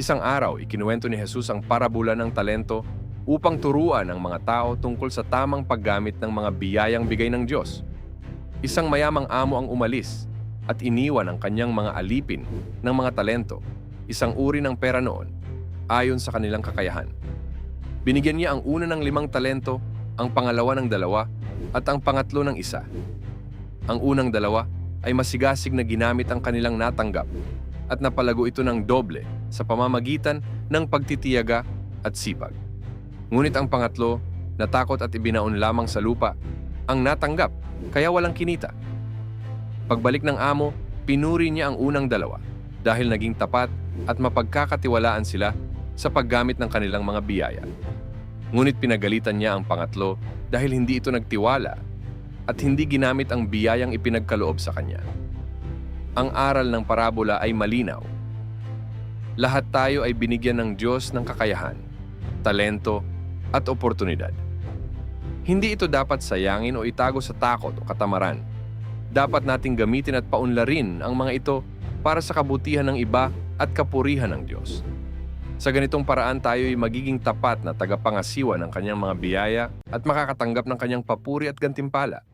Isang araw, ikinuwento ni Jesus ang parabola ng talento upang turuan ang mga tao tungkol sa tamang paggamit ng mga biyayang bigay ng Diyos. Isang mayamang amo ang umalis at iniwan ang kanyang mga alipin ng mga talento, isang uri ng pera noon, ayon sa kanilang kakayahan. Binigyan niya ang una ng 5 talento, ang pangalawa ng 2, at ang pangatlo ng 1. Ang unang 2 ay masigasig na ginamit ang kanilang natanggap at napalago ito ng doble sa pamamagitan ng pagtitiyaga at sipag. Ngunit ang pangatlo, natakot at ibinaon lamang sa lupa, ang natanggap, kaya walang kinita. Pagbalik ng amo, pinuri niya ang unang 2 dahil naging tapat at mapagkakatiwalaan sila sa paggamit ng kanilang mga biyaya. Ngunit pinagalitan niya ang pangatlo dahil hindi ito nagtiwala at hindi ginamit ang biyayang ipinagkaloob sa kanya. Ang aral ng parabola ay malinaw. Lahat tayo ay binigyan ng Diyos ng kakayahan, talento, at oportunidad. Hindi ito dapat sayangin o itago sa takot o katamaran. Dapat nating gamitin at paunlarin ang mga ito para sa kabutihan ng iba at kapurihan ng Diyos. Sa ganitong paraan tayo ay magiging tapat na tagapangasiwa ng kanyang mga biyaya at makakatanggap ng kanyang papuri at gantimpala.